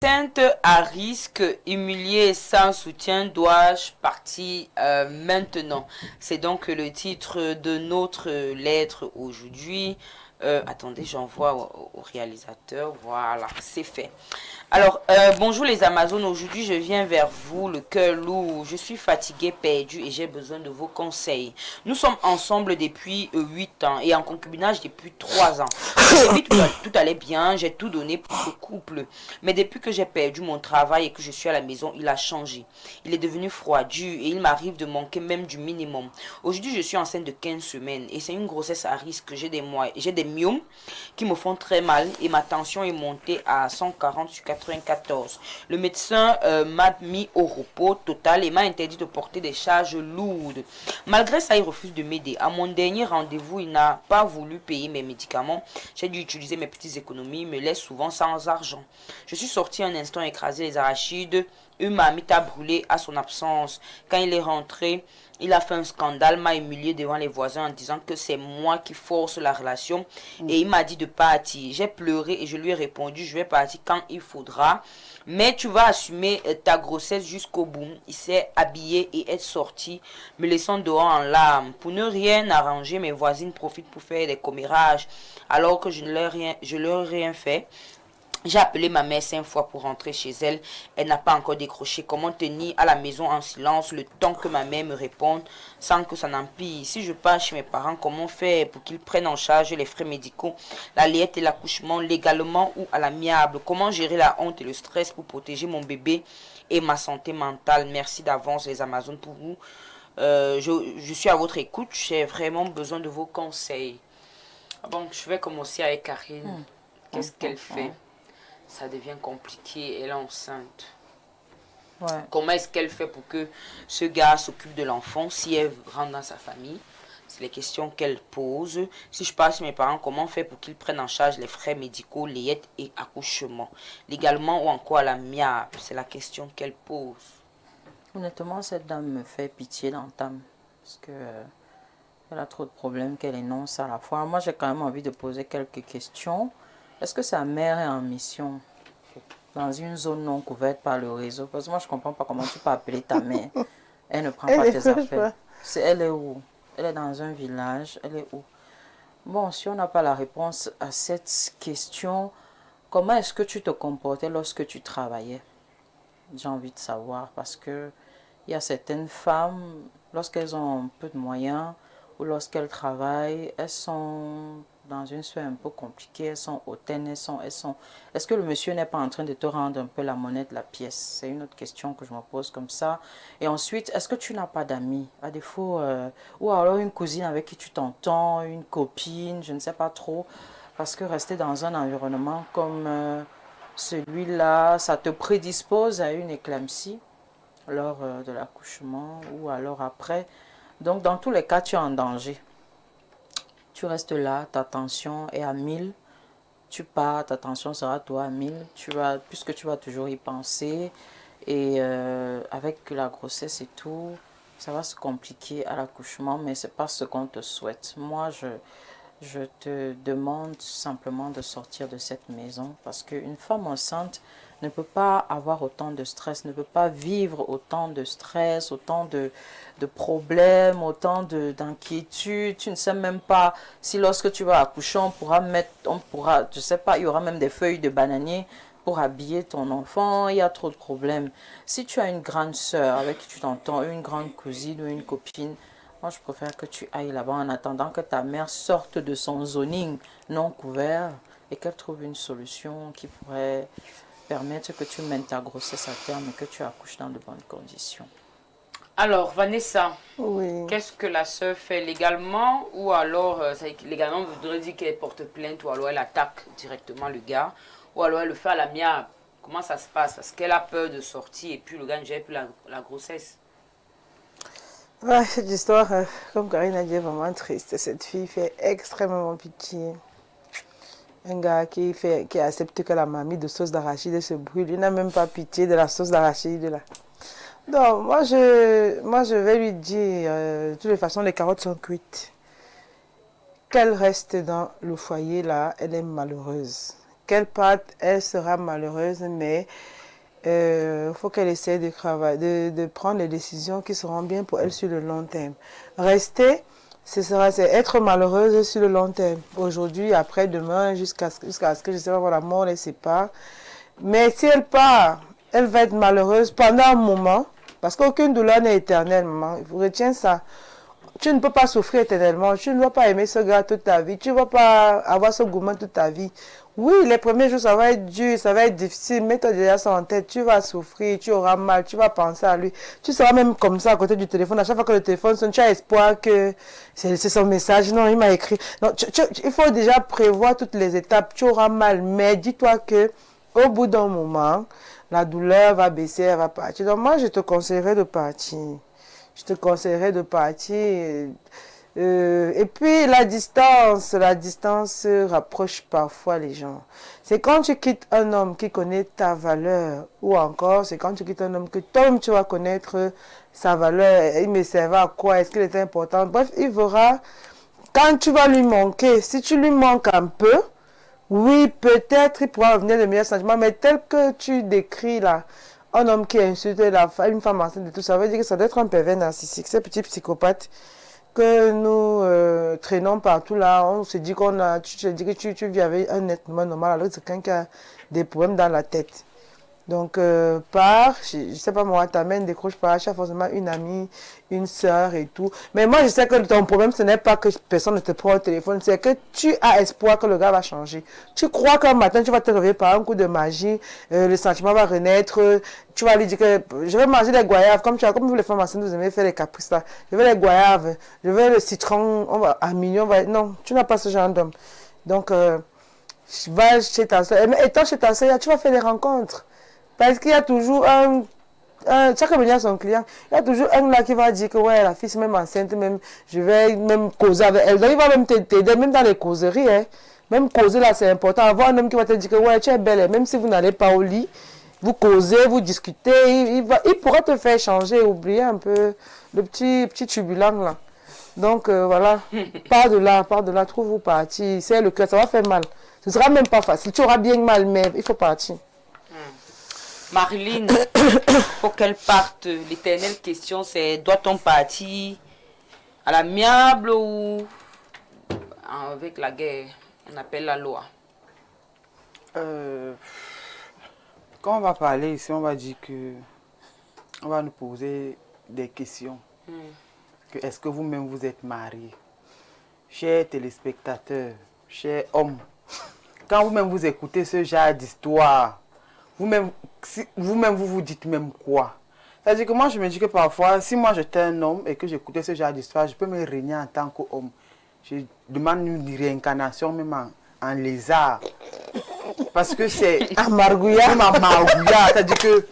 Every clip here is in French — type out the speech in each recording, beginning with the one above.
Enceinte à risque, humiliée sans soutien, dois-je partir maintenant? C'est donc le titre de notre lettre aujourd'hui. Attendez, j'envoie au réalisateur. Voilà, c'est fait. Alors, bonjour les Amazones. Aujourd'hui, je viens vers vous, le cœur lourd. Je suis fatiguée, perdue et j'ai besoin de vos conseils. Nous sommes ensemble depuis 8 ans et en concubinage depuis 3 ans. Au début, tout allait bien. J'ai tout donné pour ce couple. Mais depuis que j'ai perdu mon travail et que je suis à la maison, il a changé. Il est devenu froidu et il m'arrive de manquer même du minimum. Aujourd'hui, je suis enceinte de 15 semaines et c'est une grossesse à risque. J'ai des myomes qui me font très mal et ma tension est montée à 140 sur 94. Le médecin m'a mis au repos total et m'a interdit de porter des charges lourdes. Malgré ça, il refuse de m'aider. À mon dernier rendez-vous, il n'a pas voulu payer mes médicaments. J'ai dû utiliser mes petites économies, il me laisse souvent sans argent. Je suis sortie un instant écraser les arachides. Une marmite a brûlé à son absence. Quand il est rentré, il a fait un scandale, m'a humilié devant les voisins en disant que c'est moi qui force la relation et il m'a dit de partir. J'ai pleuré et je lui ai répondu, je vais partir quand il faudra, mais tu vas assumer ta grossesse jusqu'au bout. Il s'est habillé et est sorti, me laissant dehors en larmes. Pour ne rien arranger, mes voisines profitent pour faire des commérages alors que je leur ai rien fait. J'ai appelé ma mère 5 fois pour rentrer chez elle. Elle n'a pas encore décroché. Comment tenir à la maison en silence le temps que ma mère me réponde sans que ça n'empire? Si je pars chez mes parents, comment faire pour qu'ils prennent en charge les frais médicaux, la liette et l'accouchement légalement ou à l'amiable? Comment gérer la honte et le stress pour protéger mon bébé et ma santé mentale? Merci d'avance les Amazones pour vous. Je suis à votre écoute. J'ai vraiment besoin de vos conseils. Bon, je vais commencer avec Karine. Qu'est-ce qu'elle fait? Ça devient compliqué, elle est enceinte. Ouais. Comment est-ce qu'elle fait pour que ce gars s'occupe de l'enfant si elle rentre dans sa famille? C'est les questions qu'elle pose. Si je passe mes parents, comment faire pour qu'ils prennent en charge les frais médicaux, les aides et accouchement, légalement ou encore à l'amiable? C'est la question qu'elle pose. Honnêtement, cette dame me fait pitié d'entame. Parce que elle a trop de problèmes qu'elle énonce à la fois. Moi, j'ai quand même envie de poser quelques questions. Est-ce que sa mère est en mission dans une zone non couverte par le réseau? Parce que moi, je ne comprends pas comment tu peux appeler ta mère. Elle ne prend pas tes appels. Elle est où? Elle est dans un village. Elle est où? Bon, si on n'a pas la réponse à cette question, comment est-ce que tu te comportais lorsque tu travaillais? J'ai envie de savoir parce que il y a certaines femmes, lorsqu'elles ont un peu de moyens ou lorsqu'elles travaillent, elles sont dans une sphère un peu compliquée, elles sont hautaines, Est-ce que le monsieur n'est pas en train de te rendre un peu la monnaie de la pièce? C'est une autre question que je me pose comme ça. Et ensuite, est-ce que tu n'as pas d'amis? À défaut, ou alors une cousine avec qui tu t'entends, une copine, je ne sais pas trop. Parce que rester dans un environnement comme celui-là, ça te prédispose à une éclampsie lors de l'accouchement ou alors après. Donc, dans tous les cas, tu es en danger. Tu restes là, ta tension est à 1000. Tu pars, ta tension sera toi à 1000. Puisque tu vas toujours y penser. Et avec la grossesse et tout, ça va se compliquer à l'accouchement, mais ce n'est pas ce qu'on te souhaite. Moi, je te demande simplement de sortir de cette maison parce qu'une femme enceinte ne peut pas avoir autant de stress, ne peut pas vivre autant de stress, autant de problèmes, autant d'inquiétudes. Tu ne sais même pas si lorsque tu vas accoucher, je sais pas, il y aura même des feuilles de bananier pour habiller ton enfant, il y a trop de problèmes. Si tu as une grande sœur avec qui tu t'entends, une grande cousine ou une copine, moi, je préfère que tu ailles là-bas en attendant que ta mère sorte de son zoning non couvert et qu'elle trouve une solution qui pourrait permettre que tu mènes ta grossesse à terme et que tu accouches dans de bonnes conditions. Alors, Vanessa, Oui. qu'est-ce que la sœur fait légalement ou alors, légalement, vous voudrez dire qu'elle porte plainte ou alors elle attaque directement le gars ou alors elle le fait à l'amiable? Comment ça se passe? Parce qu'elle a peur de sortir et puis le gars ne gère plus la grossesse. Ouais, cette histoire, comme Karine a dit, est vraiment triste. Cette fille fait extrêmement pitié. Un gars qui accepte que la mamie de sauce d'arachide se brûle. Il n'a même pas pitié de la sauce d'arachide là. Donc, moi, je vais lui dire, de toutes les façons, les carottes sont cuites. Qu'elle reste dans le foyer là, elle est malheureuse. qu'elle parte, elle sera malheureuse, mais il faut qu'elle essaie de travailler, de prendre les décisions qui seront bien pour elle sur le long terme. Rester, c'est être malheureuse sur le long terme. Aujourd'hui, après, demain, jusqu'à ce que je sais pas, la mort les sépare. Mais si elle part, elle va être malheureuse pendant un moment, parce qu'aucune douleur n'est éternelle, maman. Retiens ça. Tu ne peux pas souffrir éternellement. Tu ne vas pas aimer ce gars toute ta vie. Tu ne vas pas avoir ce gourmand toute ta vie. Oui, les premiers jours, ça va être dur, ça va être difficile. Mets-toi déjà ça en tête. Tu vas souffrir, tu auras mal, tu vas penser à lui. Tu seras même comme ça à côté du téléphone. À chaque fois que le téléphone sonne, tu as espoir que c'est son message. Non, il m'a écrit. Non, il faut déjà prévoir toutes les étapes. Tu auras mal, mais dis-toi que au bout d'un moment, la douleur va baisser, elle va partir. Donc moi, je te conseillerais de partir. Je te conseillerais de partir. Et puis la distance rapproche parfois les gens. C'est quand tu quittes un homme qui connaît ta valeur, ou encore c'est quand tu quittes un homme que toi-même tu vas connaître sa valeur. Il me servait à quoi? Est-ce qu'il était important? Bref, il verra quand tu vas lui manquer. Si tu lui manques un peu, oui, peut-être il pourra revenir de meilleurs sentiments, mais tel que tu décris là, un homme qui insulte une femme enceinte et tout, ça veut dire que ça doit être un pervers narcissique, ce petit psychopathe que nous traînons partout là. On se dit tu te dis que tu vis avec un être humain normal, alors que c'est quelqu'un qui a des problèmes dans la tête. Donc, pars, je sais pas moi, t'amènes, décroche pas, tu as forcément une amie, une soeur et tout. Mais moi, je sais que ton problème, ce n'est pas que personne ne te prend au téléphone, c'est que tu as espoir que le gars va changer. Tu crois qu'un matin, tu vas te réveiller par un coup de magie, le sentiment va renaître, tu vas lui dire que je vais manger des goyaves, comme vous les femmes enceintes, vous aimez faire les caprices là. Je veux les goyaves, je veux le citron, à mignon, non, tu n'as pas ce genre d'homme. Donc, va chez ta soeur. Mais étant chez ta soeur, tu vas faire des rencontres. Parce qu'il y a toujours chaque venir à son client, il y a toujours un là qui va dire que ouais, la fille c'est même enceinte, même, je vais même causer avec elle. Donc il va même t'aider, même dans les causeries. Hein. Même causer là, c'est important. Avoir un homme qui va te dire que ouais, tu es belle, même si vous n'allez pas au lit, vous causez, vous discutez, il pourra te faire changer, oublier un peu le petit turbulent là. Donc voilà, pars de là, trouve-vous partir. C'est le cœur, ça va faire mal. Ce sera même pas facile. Tu auras bien mal, mais il faut partir. Marilyn, pour qu'elle parte, l'éternelle question c'est doit-on partir à l'amiable ou avec la guerre? On appelle la loi. Quand on va parler ici, on va dire que on va nous poser des questions. Est-ce que vous-même vous êtes marié? Chers téléspectateurs, chers hommes, quand vous-même vous écoutez ce genre d'histoire, vous-même, vous vous dites même quoi? C'est-à-dire que moi, je me dis que parfois, si moi j'étais un homme et que j'écoutais ce genre d'histoire, je peux me régner en tant qu'homme. Je demande une réincarnation même en lézard. Parce que c'est... Un margouillard. C'est-à-dire que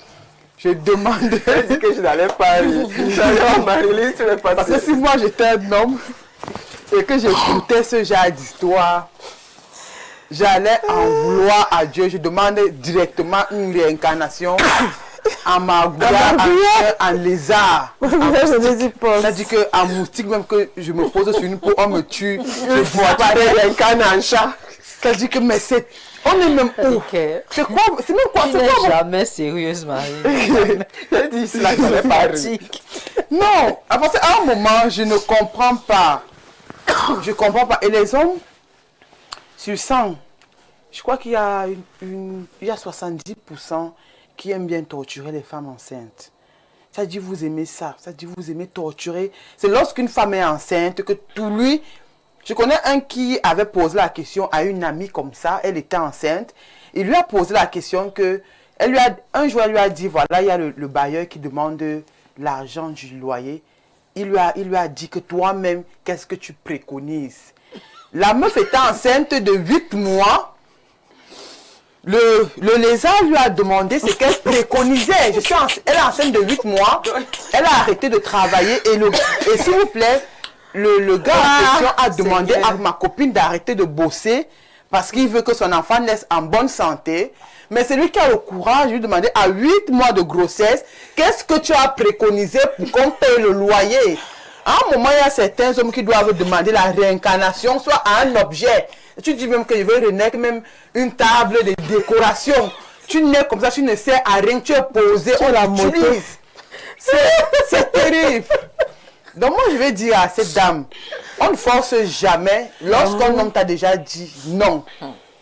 je demande... Je dis que je n'allais pas rire. Parce que si moi j'étais un homme et que j'écoutais ce genre d'histoire, j'allais en vouloir à Dieu. Je demandais directement une réincarnation en margouillard, en lézard. C'est-à-dire qu'en moustique, même que je me pose sur une peau, on me tue. Je vois pas de réincarner en chat. C'est-à-dire que, mais c'est... On est même où? C'est quoi? C'est même quoi? Tu n'es jamais sérieuse, Marie. J'ai dit cela, je n'ai pas ri. Non, parce qu'à un moment, je ne comprends pas. Je comprends pas. Et les hommes, sur 100, je crois qu'il y a, il y a 70% qui aiment bien torturer les femmes enceintes. Ça dit vous aimez ça, ça dit vous aimez torturer. C'est lorsqu'une femme est enceinte que tout lui... Je connais un qui avait posé la question à une amie comme ça, elle était enceinte. Il lui a posé la question que... un jour, elle lui a dit, voilà, il y a le bailleur qui demande l'argent du loyer. Il lui a dit que toi-même, qu'est-ce que tu préconises? La meuf était enceinte de 8 mois. Le lézard lui a demandé ce qu'elle préconisait. Elle est enceinte de 8 mois. Elle a arrêté de travailler. Et s'il vous plaît, le gars en question a demandé à ma copine d'arrêter de bosser parce qu'il veut que son enfant naisse en bonne santé. Mais c'est lui qui a le courage de lui demander à 8 mois de grossesse, qu'est-ce que tu as préconisé pour qu'on paye le loyer? À un moment, il y a certains hommes qui doivent demander la réincarnation, soit à un objet. Tu dis même que je veux renaître même une table de décoration. Tu nais comme ça, tu ne sais à rien, tu es posé, on la utilise. C'est terrible. Donc moi, je vais dire à cette dame, on ne force jamais lorsqu'un homme t'a déjà dit non.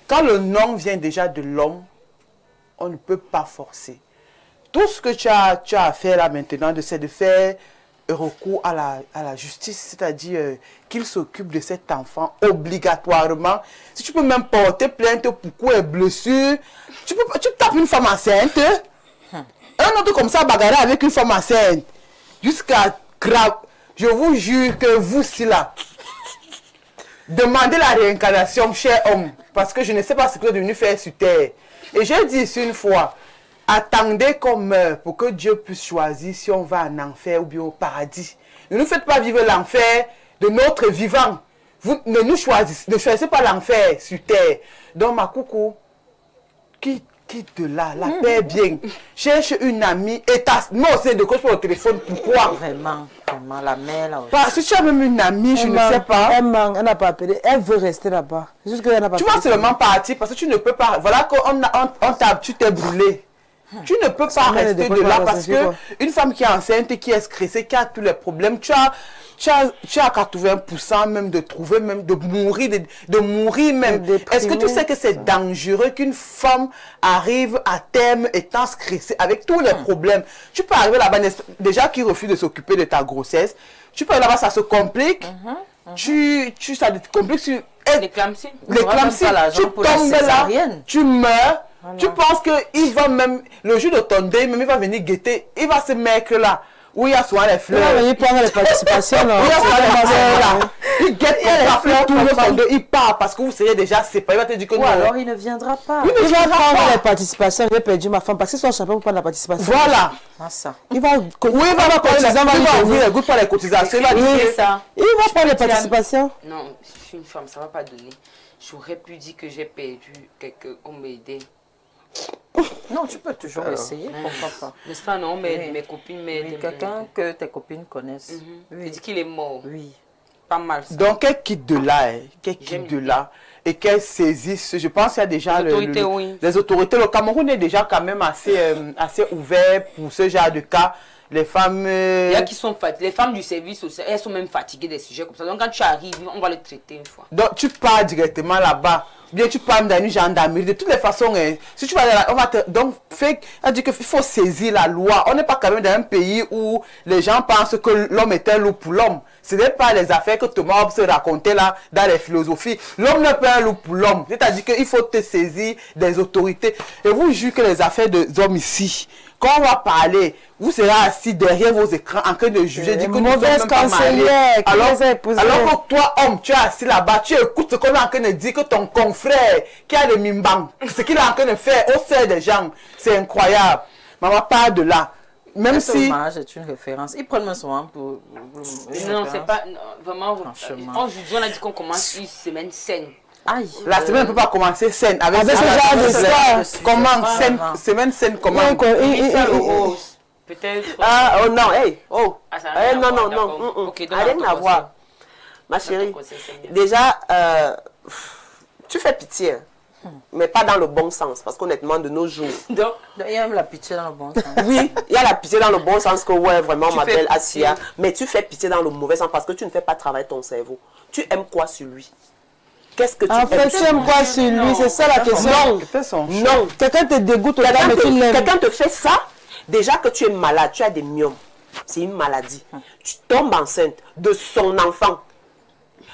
Quand le non vient déjà de l'homme, on ne peut pas forcer. Tout ce que tu as à faire là maintenant, c'est de faire recours à la justice, c'est-à-dire qu'il s'occupe de cet enfant obligatoirement. Si tu peux même porter plainte pour coups et blessures, tu tapes une femme enceinte, un autre comme ça bagarre avec une femme enceinte, jusqu'à grave. Je vous jure que vous, si là, demandez la réincarnation, cher homme, parce que je ne sais pas ce que vous êtes venu faire sur terre. Et j'ai dit ici une fois, attendez qu'on meure pour que Dieu puisse choisir si on va en enfer ou bien au paradis. Ne nous faites pas vivre l'enfer de notre vivant. Vous ne choisissez pas l'enfer sur terre. Donc ma coucou, quitte de là, la paix bien. Cherche une amie et non, c'est de quoi pour le téléphone. Pourquoi? Vraiment, la mère là aussi. Parce que tu as même une amie, je ne sais pas. Elle manque, elle n'a pas appelé, elle veut rester là-bas. Juste qu'elle n'a pas. Tu vas seulement partir parce que tu ne peux pas. Voilà tu t'es brûlé. Tu ne peux pas rester de là parce que une femme qui est enceinte, qui est stressée, qui a tous les problèmes, tu as 80% même de trouver, même de mourir même. Est-ce que tu sais que c'est dangereux qu'une femme arrive à terme étant stressée avec tous les problèmes? Tu peux arriver là-bas, déjà qui refuse de s'occuper de ta grossesse, tu peux aller là-bas, ça se complique, ça te complique sur l'éclampsie. Tu tombes là, tu meurs. Voilà. Tu penses qu'il va même, le jour de ton deuil, même il va venir guetter, il va se mettre là, où il y a souvent les fleurs. Il va venir prendre les participations. Il guette les fleurs, tout le monde, il part parce que vous seriez déjà séparés. Il va te dire que non. Alors il ne viendra pas. Il va prendre les participations. J'ai perdu ma femme parce qu'ils sont chapeaux pour prendre la participation. Voilà. Ça. Il va ouvrir les gouttes pour les cotisations. Il va dire ça. Il va prendre les participations. Non, je suis une femme, ça ne va pas donner. J'aurais pu dire que j'ai perdu quelqu'un, on m'a aidé. Non, tu peux toujours essayer, pourquoi pas. N'est-ce pas, non, mes copines m'aident. Quelqu'un que tes copines connaissent. Il dit qu'il est mort. Oui. Pas mal ça. Donc, qu'elle quitte de là, et qu'elle saisisse, je pense qu'il y a déjà les autorités. Le Cameroun est déjà quand même assez ouvert pour ce genre de cas. Les femmes... Il y a qui sont fatiguées. Les femmes du service social, elles sont même fatiguées des sujets comme ça. Donc quand tu arrives, on va les traiter une fois. Donc tu pars directement là-bas. Bien tu pars dans une gendarmerie. De toutes les façons, si tu vas là, on va te... Donc, elle dit qu'il faut saisir la loi. On n'est pas quand même dans un pays où les gens pensent que l'homme est un loup pour l'homme. Ce n'est pas les affaires que Thomas Hobbes se racontait là dans les philosophies. L'homme n'est pas un loup pour l'homme. C'est-à-dire qu'il faut te saisir des autorités. Et vous jugez que les affaires des hommes ici, quand on va parler, vous serez assis derrière vos écrans en train de juger, dire que nous sommes même pas mariés. Alors que toi, homme, tu es assis là-bas, tu écoutes ce qu'on est en train de dire, que ton confrère qui a le mimbang, ce qu'il est en train de faire au sein des gens, c'est incroyable. Maman, parle de là. Même si... Le mariage est une référence. Ils prennent souvent pour... Non, c'est pas... Vraiment, on a dit qu'on commence une semaine saine. Aïe. La semaine ne peut pas commencer saine. Avec ce genre d'histoire. Comment semaine saine, comment peut-être. Ah, oh non, hey, oh. Non. Rien à voir. Ma chérie, déjà, tu fais pitié, mais pas dans le bon sens, parce qu'honnêtement, de nos jours. Donc, il y a même la pitié dans le bon sens. Oui, il y a la pitié dans le bon sens que, ouais, vraiment, on m'appelle Asia, mais tu fais pitié dans le mauvais sens parce que tu ne fais pas travailler ton cerveau. Tu aimes quoi sur lui? Qu'est-ce que tu en fait, tu aimes quoi sur lui? C'est ça la question. Non. Quelqu'un te dégoûte, quelqu'un te fait ça. Déjà que tu es malade, tu as des myomes. C'est une maladie. Tu tombes enceinte de son enfant.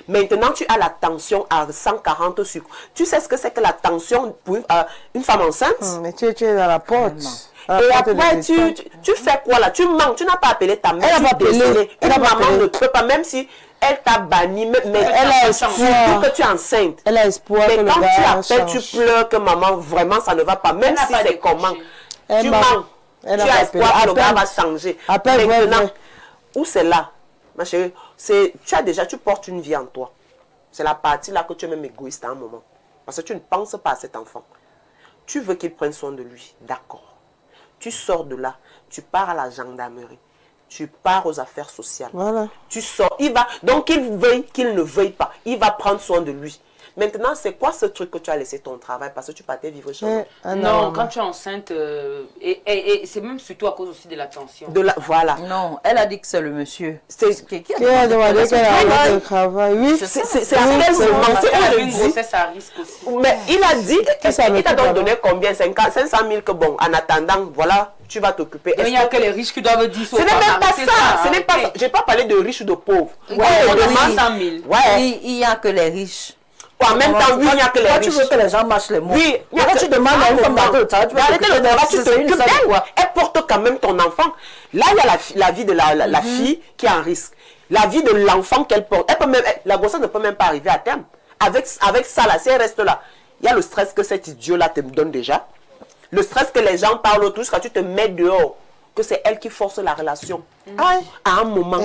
Maintenant, tu as la tension à 140 sucres. Tu sais ce que c'est que la tension pour une femme enceinte? Mais tu es dans la porte. Et après, tu fais quoi là? Tu manques. Tu n'as pas appelé ta mère. Elle n'a pas appelé. Une maman ne peut pas, même si elle t'a banni, mais elle a espoir que tu es enceinte. Elle a espoir mais que quand le gars tu appelles, tu pleures que maman, vraiment, ça ne va pas. Même si c'est comment. Tu manques. Tu as espoir que le gars va changer. Maintenant, où c'est là, ma chérie, tu portes une vie en toi. C'est la partie là que tu es même égoïste à un moment. Parce que tu ne penses pas à cet enfant. Tu veux qu'il prenne soin de lui. D'accord. Tu sors de là, tu pars à la gendarmerie. tu pars aux affaires sociales. Voilà. Tu sors, il va, donc qu'il veuille, qu'il ne veuille pas, il va prendre soin de lui. Maintenant, c'est quoi ce truc que tu as laissé ton travail parce que tu partais vivre chez moi? Non, quand tu es enceinte, et c'est même surtout à cause aussi de la tension. Voilà. Non, elle a dit que c'est le monsieur. C'est qui a demandé qu'elle arrête le travail. Oui, c'est à quel moment? Elle a une grossesse à risque aussi. Mais il a dit, il t'a donc donné combien? 500 000 que bon, en attendant, voilà, tu vas t'occuper. Il n'y a que les riches qui doivent dire ce n'est même pas ça. Ce n'est pas ça. Je n'ai pas parlé de riches ou de pauvres. Ouais, on demande 100 000. Ouais. Il n'y a que les riches. En même temps, oui, il n'y a que les riches. Tu veux que les gens marchent les mots. Oui, quand tu demandes à une femme d'arrêter le travail, tu vas arrêter le travail, tu t'occupes d'elle. Elle porte quand même ton enfant. Là, il y a la vie de la fille qui est en risque. La vie de l'enfant qu'elle porte. Elle peut même, la grossesse ne peut même pas arriver à terme. Avec ça, là, si elle reste là, il y a le stress que cet idiot-là te donne déjà. Le stress que les gens parlent autour, quand tu te mets dehors, que c'est elle qui force la relation. À un moment,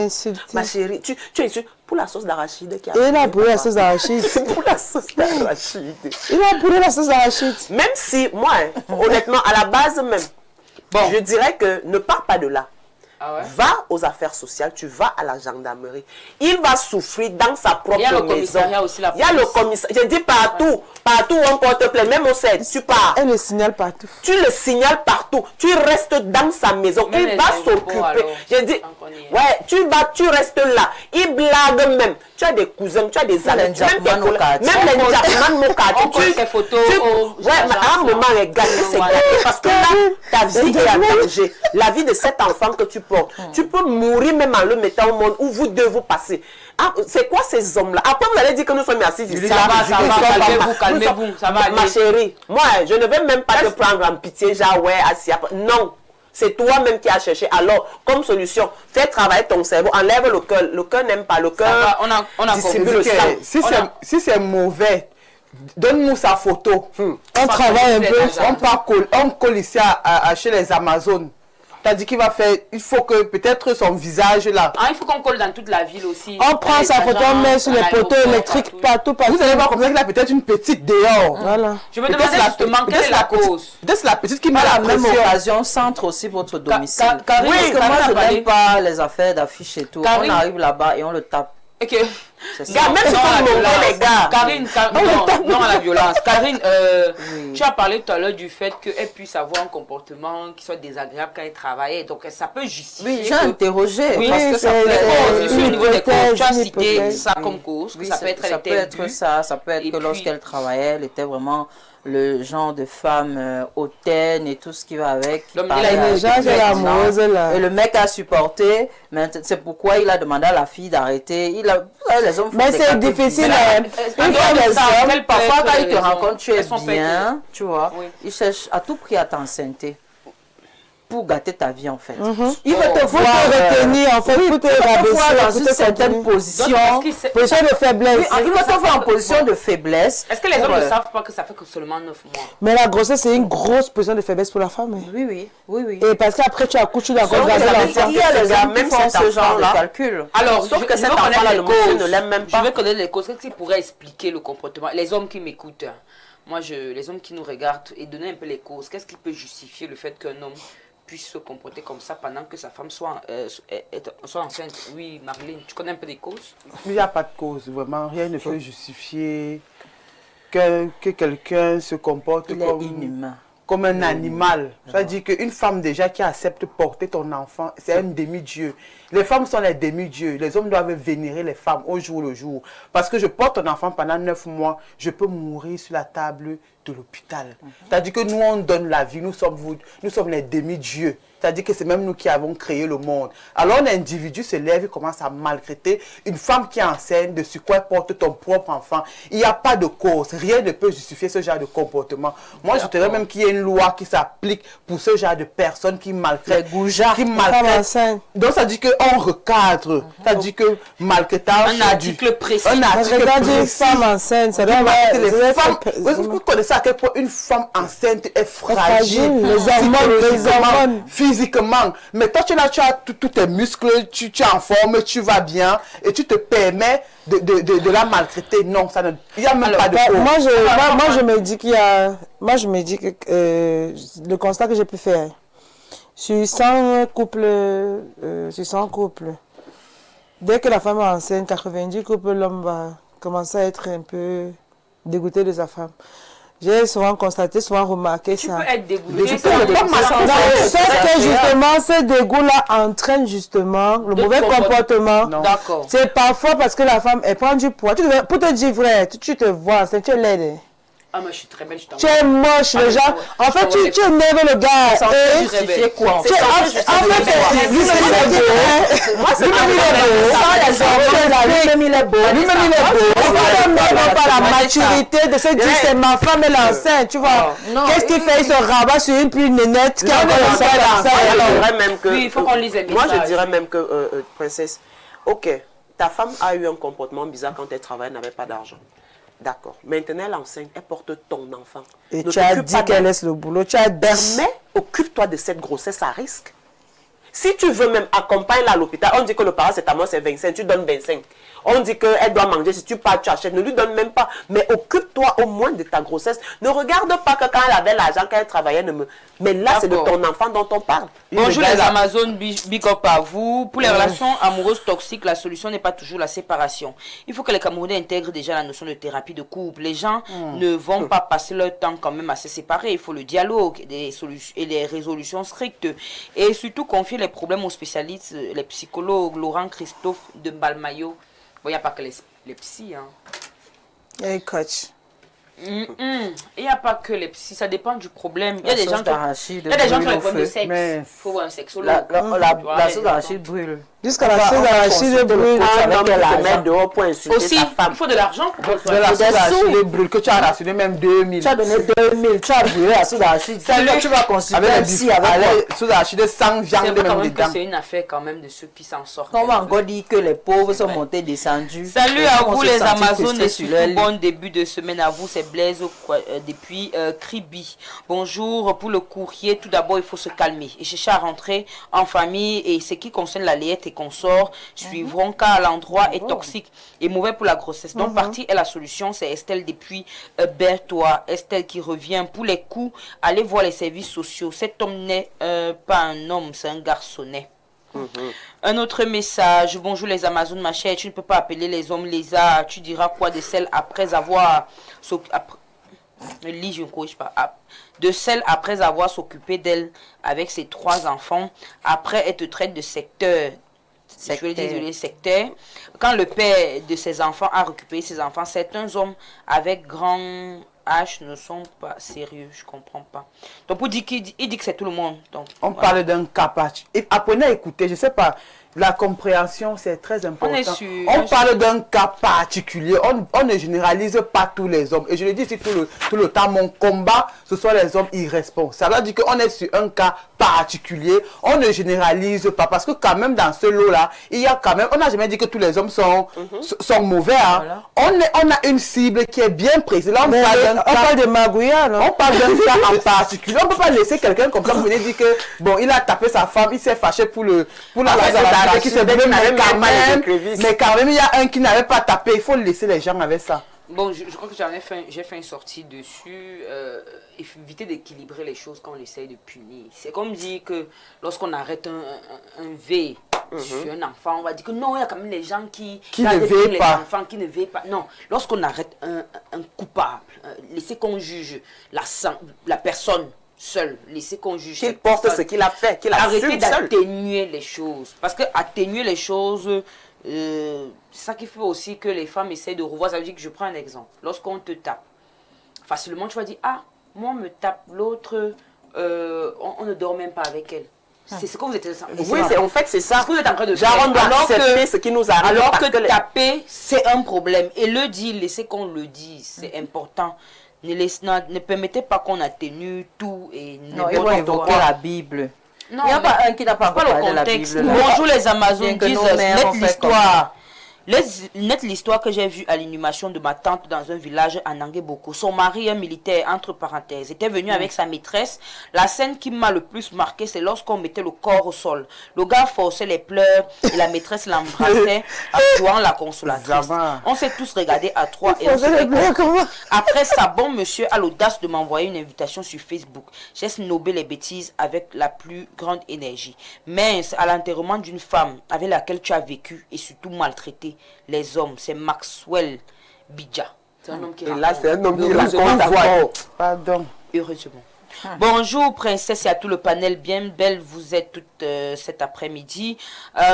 ma chérie, tu insultes pour la sauce d'arachide qui a... Il a brûlé la sauce d'arachide. Pour la sauce d'arachide. Il a brûlé la sauce d'arachide. Même si, moi, honnêtement, à la base même, je dirais que ne pars pas de là. Va aux affaires sociales, tu vas à la gendarmerie. Il va souffrir dans sa propre maison. Il y a le commissariat aussi. Il y a le commissariat. Je dis partout. Partout où on porte plainte, même au CED, tu pars. Elle le signale partout. Tu le signales partout. Tu restes dans sa maison. Même il va s'occuper. Je dis, tu restes là. Il blague même. Tu as des cousins, tu as des amis. Même les Jackman au quartier. Tu fais photos. À un moment, regarde, c'est gâté. Parce que là, ta vie est en danger. La vie de cet enfant que tu portes. Tu peux mourir même en le mettant au monde où vous deux vous passez. C'est quoi ces hommes-là? Après, vous allez dire que nous sommes assis ici. Ça va, calmez-vous, ça va aller. Ma chérie, moi, je ne vais même pas te prendre en pitié, genre, ouais, assis. Non, c'est toi-même qui as cherché. Alors, comme solution, fais travailler ton cerveau, enlève le cœur. Le cœur n'aime pas, le cœur distribue le sang. Si c'est mauvais, donne-nous sa photo. On travaille un peu. On colle ici chez les Amazones. T'as dit qu'il va faire, il faut que peut-être son visage là. Il faut qu'on colle dans toute la ville aussi. On prend sa photo, on met sur les poteaux électriques partout. Vous allez voir comme ça qu'il a peut-être une petite dehors. Voilà. Je me demandais justement quelle est la cause. Peut-être c'est la petite qui met À la la même pression. occasion, centre aussi votre domicile. Karine, Parce que moi, je Karine n'aime pas les affaires d'affiches et tout. Karine. On arrive là-bas et on le tape. Ok. C'est ça. Gars, même si on les gars. Karine, non à la violence. Karine, tu as parlé tout à l'heure du fait qu'elle puisse avoir un comportement qui soit désagréable quand elle travaille. Donc ça peut justifier. Oui, j'ai interrogé. Oui, parce que ça peut je suis au niveau des causes. Tu as cité hypothèse. ça comme cause. Que Oui, ça peut être ça peut être ça. Ça peut être Et que puis- lorsqu'elle travaillait, elle était vraiment le genre de femme hautaine et tout ce qui va avec. L'homme, Parlait il a Les avec gens qui le sont mec, amoureuses là. Et le mec a supporté, mais c'est pourquoi il a demandé à la fille d'arrêter. Les hommes font Mais des c'est cas de difficile. vie. En Une dehors fois de les ça, hommes, quelles parfois peuvent quand être ils te les raisons? rencontrent, tu es Elles sont bien, tu vois. Oui. Ils cherchent à tout prix à t'enceinte pour gâter ta vie en fait. Il veut te faut te retenir en fait, pour te rabaisser, voir dans pour une te certaine continuer. position. Position de faiblesse. Il va te voir en position de faiblesse. Est-ce que les hommes ne savent pas que ça fait que seulement 9 mois? Mais la grossesse, c'est une grosse position de faiblesse pour la femme. Oui. Et parce qu'après, tu accouches, tu dois Sauf que regarder ça veut l'enfant. Il y a les hommes qui même font cet ce genre de enfant-là, calcul. Alors, Sauf je que veux cet connaître enfant-là, les le monsieur causes. ne l'aime même pas. Je veux connaître les causes. Qu'est-ce qui pourrait expliquer le comportement? Les hommes qui m'écoutent, moi, les hommes qui nous regardent et donner un peu les causes. Qu'est-ce qui peut justifier le fait qu'un homme puisse se comporter comme ça pendant que sa femme soit enceinte? Oui, Marlene, tu connais un peu des causes? Il n'y a pas de cause, vraiment. Rien ne peut justifier que quelqu'un se comporte Il est inhumain. comme un animal. Ça veut dire qu'une femme déjà qui accepte porter ton enfant, c'est un demi-dieu. Les femmes sont les demi-dieux. Les hommes doivent vénérer les femmes au jour le jour. Parce que je porte ton enfant pendant 9 mois, je peux mourir sur la table de l'hôpital. C'est-à-dire que nous, on donne la vie, nous sommes les demi-dieux. C'est-à-dire que c'est même nous qui avons créé le monde. Alors un individu se lève et commence à maltraiter une femme qui est enceinte, de sur quoi elle porte ton propre enfant. Il n'y a pas de cause. Rien ne peut justifier ce genre de comportement. Moi, je dirais même qu'il y a une loi qui s'applique pour ce genre de personnes qui maltraitent. Les goujats, qui Femme maltraitent. enceinte. Donc ça dit qu'on recadre. Ça dit que maltraitage. Un article précis. Un article Regarde une précis. femme enceinte, ça doit Les être... femmes, vous connaissez à quel point une femme enceinte est fragile, fragile, les hormones. physiquement. Mais toi, tu as tous tes muscles, tu es en forme, tu vas bien et tu te permets de la maltraiter. Non, il n'y a même pas de cause. Moi, je me dis qu'il y a... Moi, je me dis que le constat que j'ai pu faire, Sur 100 couples, dès que la femme est enceinte, 90 couples, l'homme va commencer à être un peu dégoûté de sa femme. J'ai souvent constaté, souvent remarqué ça. Tu peux être dégoûté. Sauf que justement, ce dégoût-là entraîne justement le mauvais comportement. D'accord. C'est parfois parce que la femme, elle prend du poids. Pour te dire vrai, tu te vois, tu es laide. Ah, moi je suis très belle, je t'en tu es moche, le genre. En fait, tu énerves le gars. Et justifier quoi? En fait, lui-même il est beau. On n'a pas la maturité de se dire c'est ma femme, elle est enceinte, tu vois. Qu'est-ce qu'il fait? Il se rabat sur une pluie nénette qui a il faut qu'on lise les messages. Moi, je dirais même que, princesse, ok, ta femme a eu un comportement bizarre quand elle travaillait, elle n'avait pas d'argent. D'accord. Maintenant, elle est enceinte, elle porte ton enfant. Et tu as dit qu'elle laisse le boulot, tu as dit. Mais occupe-toi de cette grossesse à risque. Si tu veux même accompagner-la à l'hôpital, on dit que le paracétamol c'est 25, tu donnes 25. On dit qu'elle doit manger, si tu pars, tu achètes, ne lui donne même pas. Mais occupe-toi au moins de ta grossesse. Ne regarde pas que quand elle avait l'argent, quand elle travaillait, mais là c'est de ton enfant dont on parle. Bonjour les Amazones, big up à vous. Pour les relations amoureuses toxiques, la solution n'est pas toujours la séparation. Il faut que les Camerounais intègrent déjà la notion de thérapie de couple. Les gens ne vont pas passer leur temps quand même à se séparer. Il faut le dialogue et les résolutions strictes. Et surtout confier les problèmes aux spécialistes, les psychologues, Laurent Christophe de Balmayo. Bon, il n'y a pas que les psys. Hein. Il y a les coachs. Il n'y a pas que les psys, ça dépend du problème. Il y a des gens qui ont des problèmes de sexe. Il faut voir un sexologue. La sauce d'arachide brûle. Jusqu'à la sauce d'arachide brûle. Aussi, il faut de l'argent pour de la sauce d'arachide brûle que tu as rationné même 2000. Tu as donné 2000, tu as brûlé la sauce d'arachide. Tu vas considérer un psy avec sauce d'arachide sans viande même dedans. C'est une affaire quand même de ceux qui s'en sortent. On va encore dire que les pauvres sont montés, descendus. Salut à vous les Amazones et surtout bon début de semaine à vous, c'est Blaise depuis Kribi. Bonjour, pour le courrier, tout d'abord il faut se calmer et chercher à rentrer en famille et ce qui concerne la layette et consorts suivront car l'endroit est toxique et mauvais pour la grossesse. Donc partie est la solution, c'est Estelle depuis Berthois. Estelle qui revient pour les coups, allez voir les services sociaux. Cet homme n'est pas un homme, c'est un garçonnet. Un autre message. Bonjour les Amazones, ma chère. Tu ne peux pas appeler les hommes lézards. Tu diras quoi de celle après avoir... je ne corrige pas. De celle après avoir s'occupé d'elle avec ses 3 enfants. Après, elle te traite de secteur. Je vais désolé, secteur. Quand le père de ses enfants a récupéré ses enfants, certains hommes avec grand H ne sont pas sérieux. Je comprends pas. Donc, pour dire qu'il dit que c'est tout le monde. Donc, on parle d'un cas particulier. Apprenez à écouter. Je sais pas. La compréhension, c'est très important. On parle d'un cas particulier. On ne généralise pas tous les hommes. Et je le dis ici tout le temps, mon combat, ce sont les hommes irresponsables. Ça veut dire qu'on est sur un cas particulier. On ne généralise pas. Parce que quand même, dans ce lot-là, il y a quand même... On n'a jamais dit que tous les hommes sont mauvais. Hein. Voilà. On a une cible qui est bien précise. Là, on parle de magouilla, non? On parle d'un cas en particulier. On ne peut pas laisser quelqu'un comme ça venir dire que, bon, il a tapé sa femme, il s'est fâché pour la qui se donne mais quand même il y a un qui n'avait pas tapé, il faut laisser les gens avec ça. Bon, je crois que j'ai fait une sortie dessus, éviter d'équilibrer les choses quand on essaye de punir. C'est comme dire que lorsqu'on arrête un V sur un enfant, on va dire que non, il y a quand même les gens qui ne veillent pas. Enfants qui ne veillent pas. Non, lorsqu'on arrête un coupable, laissez qu'on juge la personne seul, laisser qu'on juge. Qu'il porte ce qu'il a fait, qu'il a arrêter d'atténuer les choses. Parce que atténuer les choses, c'est ça qui fait aussi que les femmes essayent de revoir. Ça veut dire que je prends un exemple. Lorsqu'on te tape, facilement tu vas dire, ah, moi on me tape, l'autre, on ne dort même pas avec elle. C'est ce que vous êtes en train de Oui, en fait c'est ça. Ce que vous êtes en train de faire. On doit accepter ce qui nous arrive. Alors que taper, c'est un problème. Et le dire, laissez qu'on le dise, c'est important. Ne permettez pas qu'on atténue tout et non, ils vont évoquer la Bible. Non, il n'y a pas un qui n'a pas parlé de la Bible. Bonjour les Amazones, disent mettre l'histoire L'histoire que j'ai vue à l'inhumation de ma tante dans un village à Nangueboko. Son mari, un militaire, entre parenthèses, était venu avec sa maîtresse. La scène qui m'a le plus marqué, c'est lorsqu'on mettait le corps au sol. Le gars forçait les pleurs et la maîtresse l'embrassait en jouant la consolatrice. On s'est tous regardés à trois et on se Après ça, bon monsieur a l'audace de m'envoyer une invitation sur Facebook. J'ai snobé les bêtises avec la plus grande énergie. Mince, à l'enterrement d'une femme avec laquelle tu as vécu et surtout maltraité les hommes, c'est Maxwell Bidja. C'est un homme qui là, c'est un homme qui raconte. Pardon. Heureusement. Bonjour princesse et à tout le panel, bien belle vous êtes toute cet après-midi.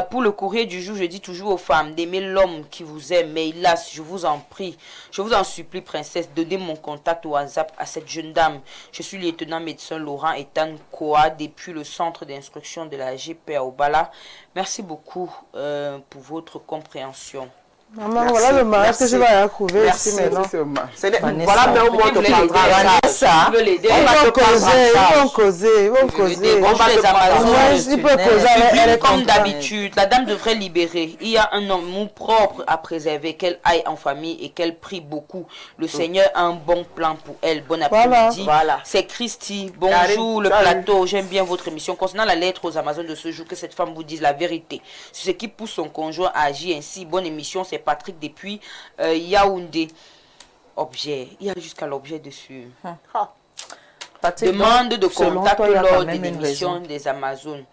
Pour le courrier du jour, je dis toujours aux femmes d'aimer l'homme qui vous aime, mais hélas, je vous en prie, je vous en supplie princesse, donnez mon contact au WhatsApp à cette jeune dame. Je suis lieutenant médecin Laurent Ethan Koa depuis le centre d'instruction de la GP à Obala. Merci beaucoup pour votre compréhension. Maman, voilà le mariage que je vais retrouver ici maintenant. Voilà, mais au moins de prendre ça. Ils vont causer. On va les Amazones. Comme d'habitude, la dame devrait libérer. Il y a un amour propre à préserver, qu'elle aille en famille et qu'elle prie beaucoup. Le Seigneur a un bon plan pour elle. Bon après-midi. Voilà. C'est Christy. Bonjour le plateau. J'aime bien votre émission. Concernant la lettre aux Amazones de ce jour, que cette femme vous dise la vérité. Ce qui pousse son conjoint à agir ainsi. Bonne émission, c'est Patrick depuis Yaoundé. Objet, il y a jusqu'à l'objet dessus. Demande de contact lors de l'émission des Amazones.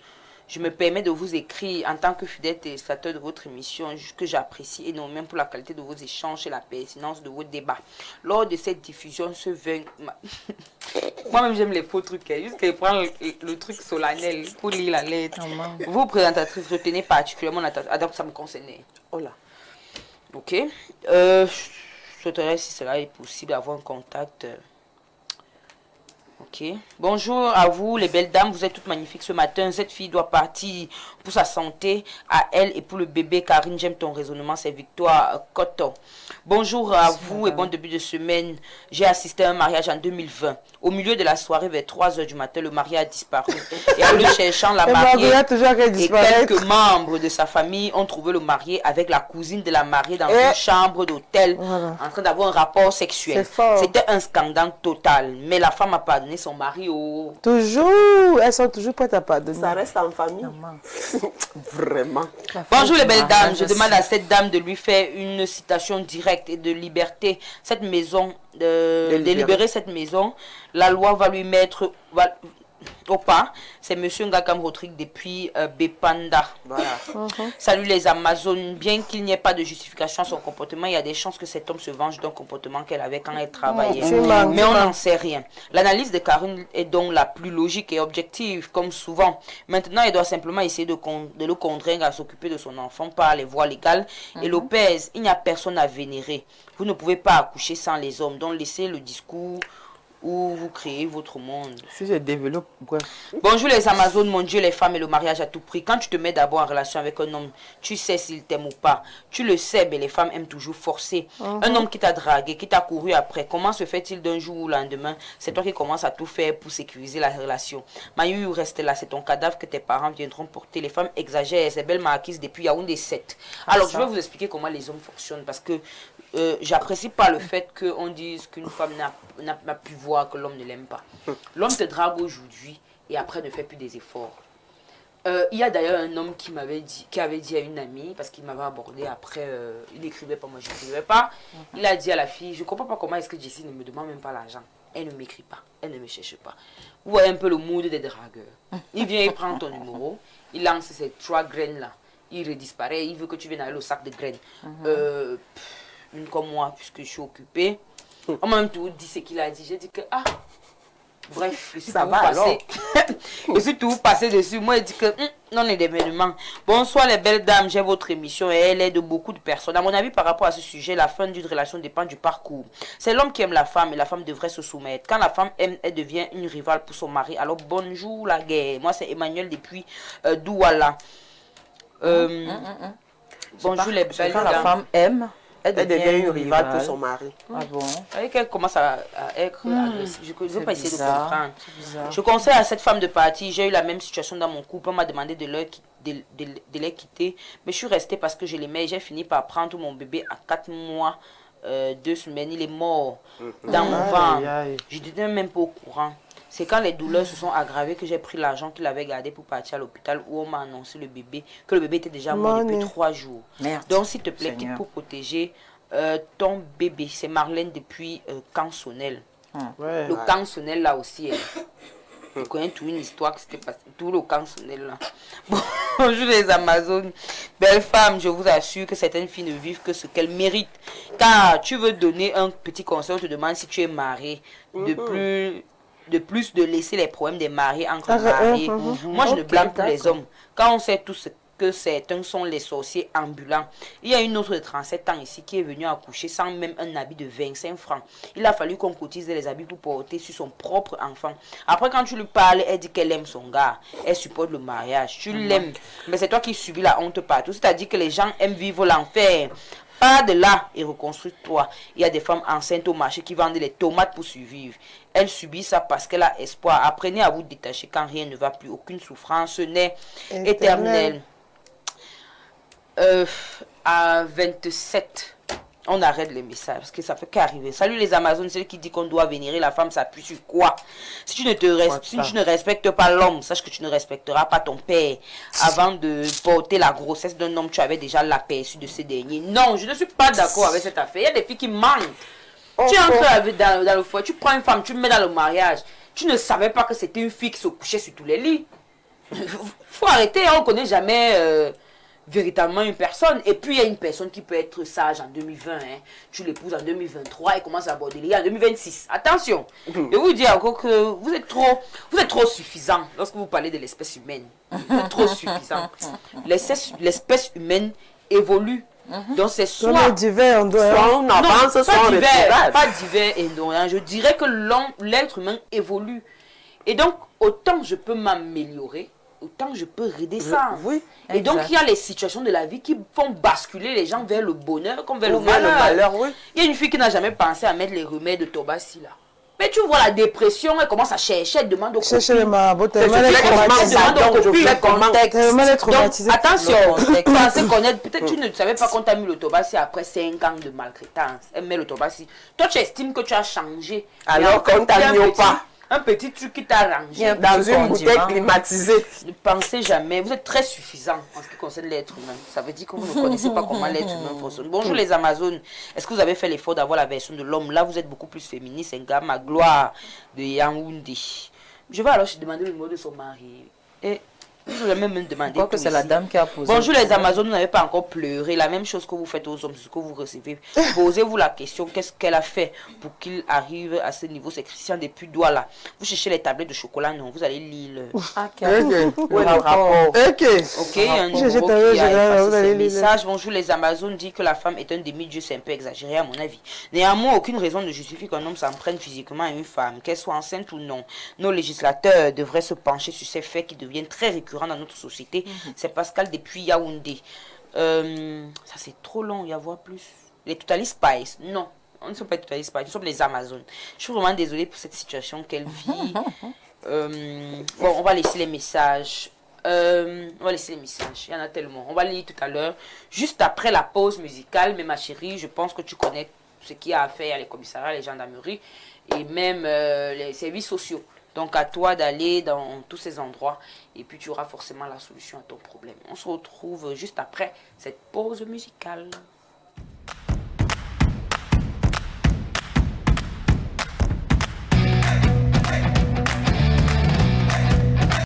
Je me permets de vous écrire en tant que fidèle téléspectateur de votre émission que j'apprécie énormément pour la qualité de vos échanges et la pertinence de vos débats. Lors de cette diffusion, ce 20... Moi-même, j'aime les faux trucs. Juste qu'elle prend le truc solennel pour lire la lettre. Vous, présentatrice, retenez particulièrement l'attention. Ah, donc ça me concernait. Oh là. Ok. Je souhaiterais, si cela est possible, avoir un contact. Ok. Bonjour à vous, les belles dames. Vous êtes toutes magnifiques ce matin. Cette fille doit partir pour sa santé, à elle et pour le bébé. Karine, j'aime ton raisonnement. C'est Victoire Cotton. Bonjour à vous et bon début de semaine. J'ai assisté à un mariage en 2020. Au milieu de la soirée, vers 3 h du matin, le marié a disparu. Et en le cherchant, la mariée et quelques membres de sa famille ont trouvé le marié avec la cousine de la mariée dans une chambre d'hôtel en train d'avoir un rapport sexuel. C'était un scandale total. Mais la femme a pardonné son mari au... Toujours. Elles sont toujours prêtes à pardonner. Ça reste en famille. Vraiment. Bonjour les belles dames. Je demande à cette dame de lui faire une citation directe et de liberté. Cette maison, de libérer cette maison. La loi va lui mettre au pas. C'est monsieur Ngakam Rodrigue depuis Bepanda. Voilà. Salut les Amazones. Bien qu'il n'y ait pas de justification à son comportement, il y a des chances que cet homme se venge d'un comportement qu'elle avait quand elle travaillait. Mais on n'en sait rien. L'analyse de Karine est donc la plus logique et objective, comme souvent. Maintenant, elle doit simplement essayer de le contraindre à s'occuper de son enfant par les voies légales. Et Lopez, il n'y a personne à vénérer. Vous ne pouvez pas accoucher sans les hommes. Donc laissez le discours où vous créez votre monde. Si je développe, bref. Bonjour les Amazones, mon Dieu, les femmes et le mariage à tout prix. Quand tu te mets d'abord en relation avec un homme, tu sais s'il t'aime ou pas. Tu le sais, mais les femmes aiment toujours forcer. Un homme qui t'a dragué, qui t'a couru après, comment se fait-il d'un jour au lendemain? C'est toi qui commences à tout faire pour sécuriser la relation. Mayu, reste là, c'est ton cadavre que tes parents viendront porter. Les femmes exagèrent, ces belles marquises depuis Yaoundé 7. Alors, je vais vous expliquer comment les hommes fonctionnent parce que j'apprécie pas le fait qu'on dise qu'une femme n'a pu voir que l'homme ne l'aime pas. L'homme te drague aujourd'hui et après ne fait plus des efforts. Il y a d'ailleurs un homme qui avait dit à une amie, parce qu'il m'avait abordé après, il n'écrivait pas, moi je n'écrivais pas. Il a dit à la fille, je ne comprends pas comment est-ce que Jessie ne me demande même pas l'argent. Elle ne m'écrit pas, elle ne me cherche pas. Vous voyez un peu le mood des dragueurs. Il vient, il prend ton numéro, il lance ces 3 graines là, il redisparaît, il veut que tu viennes aller au sac de graines. Une comme moi, puisque je suis occupée. En même temps, dit ce qu'il a dit. J'ai dit que, bref, je suis tout passé. Je suis tout passé dessus. Moi, il dit que, non, les événements. Bonsoir, les belles dames. J'ai votre émission et elle aide beaucoup de personnes. À mon avis, par rapport à ce sujet, la fin d'une relation dépend du parcours. C'est l'homme qui aime la femme et la femme devrait se soumettre. Quand la femme aime, elle devient une rivale pour son mari. Alors, bonjour la guerre. Moi, c'est Emmanuel depuis Douala. Bonjour, les belles dames. Quand la femme aime, elle devient une rivale pour son mari. Ah bon? Avec elle commence à être agressive. Je ne veux pas essayer de comprendre. Je conseille à cette femme de partir. J'ai eu la même situation dans mon couple. On m'a demandé de leur de les quitter. Mais je suis restée parce que je l'aimais. J'ai fini par prendre mon bébé à 4 mois, 2 semaines. Il est mort dans mon ventre. Je n'étais même pas au courant. C'est quand les douleurs se sont aggravées que j'ai pris l'argent qu'il avait gardé pour partir à l'hôpital où on m'a annoncé que le bébé était déjà mort depuis 3 jours. Merde. Donc s'il te plaît, quitte pour protéger ton bébé. C'est Marlène depuis Cansonnel. Le Cansonnel là aussi. Je connais toute une histoire qui s'était passée. Tout le Cansonnel là. Bonjour les Amazones. Belle femme, je vous assure que certaines filles ne vivent que ce qu'elles méritent. Car tu veux donner un petit conseil, on te demande si tu es marié. De plus de laisser les problèmes des mariés entre mariés. Moi, je ne blâme plus les hommes. Quand on sait tous que certains sont les sorciers ambulants. Il y a une autre de 37 ans ici qui est venue accoucher sans même un habit de 25 francs. Il a fallu qu'on cotise les habits pour porter sur son propre enfant. Après, quand tu lui parles, elle dit qu'elle aime son gars. Elle supporte le mariage. Tu l'aimes. Mais c'est toi qui subis la honte partout. C'est-à-dire que les gens aiment vivre l'enfer. Pas de là et reconstruis-toi. Il y a des femmes enceintes au marché qui vendent les tomates pour survivre. Elles subissent ça parce qu'elle a espoir. Apprenez à vous détacher quand rien ne va plus. Aucune souffrance n'est éternelle. À 27, on arrête les messages parce que ça fait qu'arriver. Salut les Amazones, celle qui dit qu'on doit vénérer la femme, ça appuie sur quoi? Si tu ne respectes pas l'homme, sache que tu ne respecteras pas ton père. Avant de porter la grossesse d'un homme, tu avais déjà l'aperçu de ce dernier. Non, je ne suis pas d'accord avec cette affaire. Il y a des filles qui mentent. Tu entres dans le foyer, tu prends une femme, tu me mets dans le mariage. Tu ne savais pas que c'était une fille qui se couchait sur tous les lits. Faut arrêter, on ne connaît jamais véritablement une personne. Et puis il y a une personne qui peut être sage en 2020. Tu l'épouses en 2023 et commence à aborder les en 2026. Attention, je vous dis encore que vous êtes trop suffisant lorsque vous parlez de l'espèce humaine. Vous êtes trop suffisant. L'espèce humaine évolue. Donc c'est soit on avance, soit on divers, pas divers et non. Je dirais que l'être humain évolue. Et donc, autant je peux m'améliorer, autant je peux redescendre. Oui. Et donc, il y a les situations de la vie qui font basculer les gens vers le bonheur comme vers le malheur. Oui. Il y a une fille qui n'a jamais pensé à mettre les remèdes de Tobassi là. Mais tu vois la dépression, elle commence à chercher, elle demande au chercher les marabouts, Donc, attention, pensez connaître, peut-être tu ne savais pas qu'on t'a mis le Tobassi après 5 ans de maltraitance. Elle met le Tobassi. Toi, tu estimes que tu as changé. Alors qu'on t'a mis au pas. Un petit truc qui t'a rangé dans une bouteille climatisée. Ne pensez jamais, vous êtes très suffisant en ce qui concerne l'être humain. Ça veut dire que vous ne connaissez pas comment l'être humain fonctionne. Bonjour les Amazones, est-ce que vous avez fait l'effort d'avoir la version de l'homme? Là, vous êtes beaucoup plus féministe, c'est ma gloire de Yaoundé. Je vais alors demander le mot de son mari. Et je vais même demander. Je crois que c'est la dame qui a posé. Bonjour les Amazones, vous n'avez pas encore pleuré. La même chose que vous faites aux hommes, c'est ce que vous recevez. Posez-vous la question, qu'est-ce qu'elle a fait pour qu'il arrive à ce niveau? C'est Christian depuis Douala. Vous cherchez les tablettes de chocolat, non? Vous allez lire le... rapport. Ok, il y a un numéro qui a effacé ce message. Bonjour les Amazones, dit que la femme est un demi-dieu, c'est un peu exagéré à mon avis. Néanmoins, aucune raison ne justifie qu'un homme s'en prenne physiquement à une femme, qu'elle soit enceinte ou non. Nos législateurs devraient se pencher sur ces faits qui deviennent très récurrents dans notre société. C'est Pascal depuis Yaoundé. Ça c'est trop long, il y a voir plus. Les Totally Spice, non. On ne sont pas les Totally Spice, nous sommes les Amazones. Je suis vraiment désolée pour cette situation qu'elle vit. Bon, on va laisser les messages. Il y en a tellement. On va lire tout à l'heure, juste après la pause musicale. Mais ma chérie, je pense que tu connais ce qu'il y a à faire, les commissariats, les gendarmeries et même les services sociaux. Donc à toi d'aller dans tous ces endroits et puis tu auras forcément la solution à ton problème. On se retrouve juste après cette pause musicale.